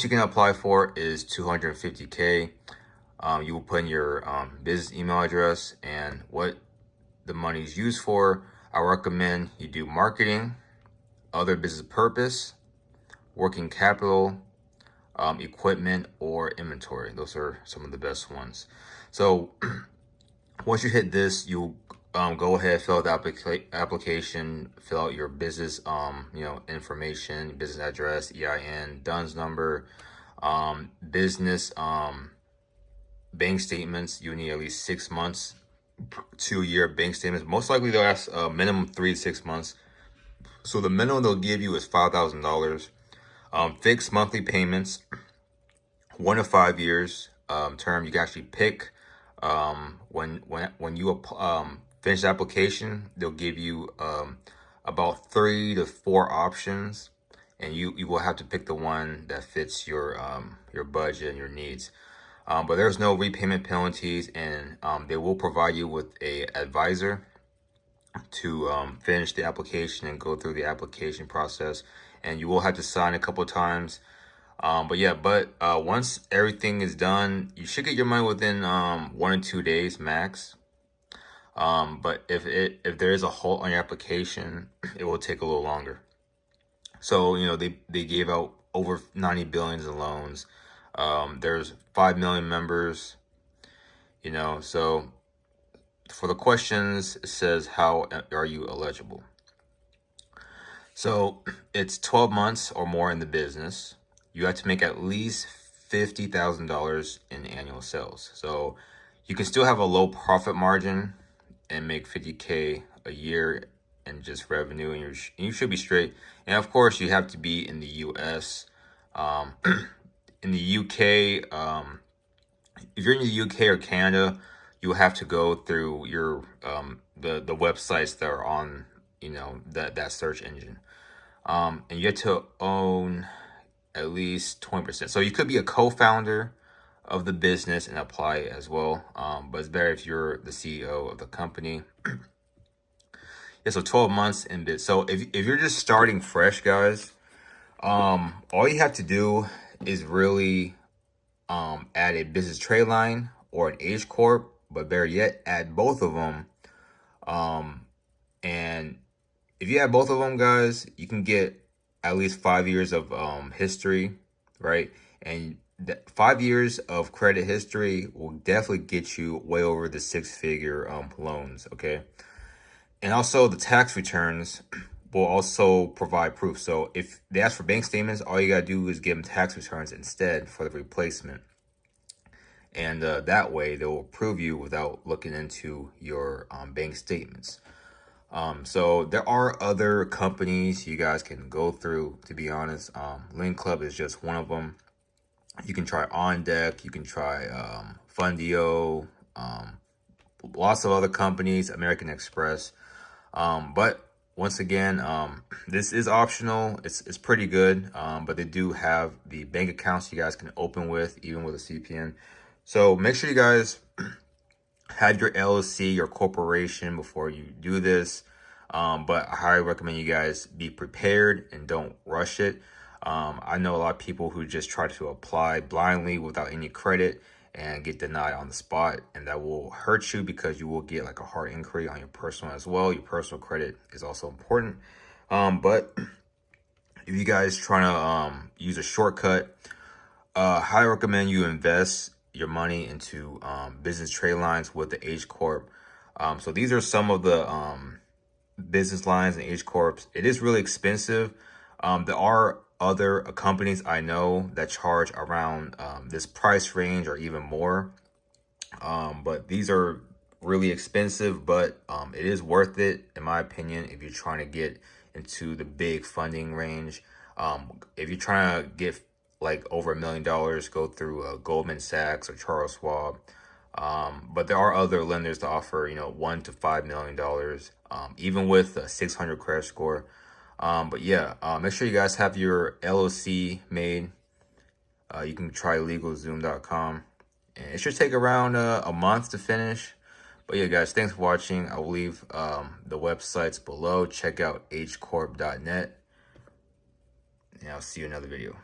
most you can apply for is 250K. You will put in your business email address and what the money is used for. I recommend you do marketing, other business purpose, working capital, equipment, or inventory. Those are some of the best ones. So once you hit this, you go ahead, fill out the application, fill out your business information, business address, EIN, DUNS number, business bank statements. You need at least 6 months to a year bank statements. Most likely they'll ask minimum 3 to 6 months. So the minimum they'll give you is $5,000. Fixed monthly payments, 1 to 5 years term. You can actually pick when you finish the application, they'll give you about 3 to 4 options, and you will have to pick the one that fits your budget and your needs. But there's no repayment penalties, and they will provide you with a advisor to finish the application and go through the application process, and you will have to sign a couple of times. But once everything is done, you should get your money within 1 or 2 days max. But if there is a halt on your application, it will take a little longer. So they gave out over 90 billion in loans. There's 5 million members. So for the questions, it says, how are you eligible? So it's 12 months or more in the business. You have to make at least $50,000 in annual sales. So you can still have a low profit margin and make 50K a year in just revenue, and you should be straight. And of course, you have to be in the US. In the UK, if you're in the UK or Canada, you have to go through your the websites that are on that search engine, and you have to own at least 20%. So you could be a co-founder of the business and apply as well, but it's better if you're the CEO of the company. Yeah, so 12 months in bit. So if you're just starting fresh, guys, all you have to do is really add a business trade line or an H corp, but better yet, add both of them. And if you add both of them, guys, you can get at least 5 years of history, right? And 5 years of credit history will definitely get you way over the 6-figure loans, okay? And also the tax returns will also provide proof. So if they ask for bank statements, all you gotta do is give them tax returns instead for the replacement. And that way they will approve you without looking into your bank statements. So there are other companies you guys can go through, to be honest. Link Club is just one of them. You can try On Deck, you can try Fundio, lots of other companies, American Express. But once again, this is optional. It's pretty good, but they do have the bank accounts you guys can open with, even with a CPN. So make sure you guys have your LLC, your corporation, before you do this. But I highly recommend you guys be prepared and don't rush it. I know a lot of people who just try to apply blindly without any credit and get denied on the spot, and that will hurt you because you will get like a hard inquiry on your personal as well. Your personal credit is also important. But if you guys trying to use a shortcut, highly recommend you invest your money into business trade lines with the H corp. So these are some of the business lines and H corps. It is really expensive. There are other companies I know that charge around this price range or even more, but these are really expensive, but it is worth it in my opinion if you're trying to get into the big funding range. If you're trying to get like over $1 million, go through Goldman Sachs or Charles Schwab. But there are other lenders that offer $1 to $5 million, even with a 600 credit score. But yeah, make sure you guys have your LLC made. You can try legalzoom.com, and it should take around a month to finish. But yeah, guys, thanks for watching. I will leave the websites below. Check out hcorp.net, and I'll see you in another video.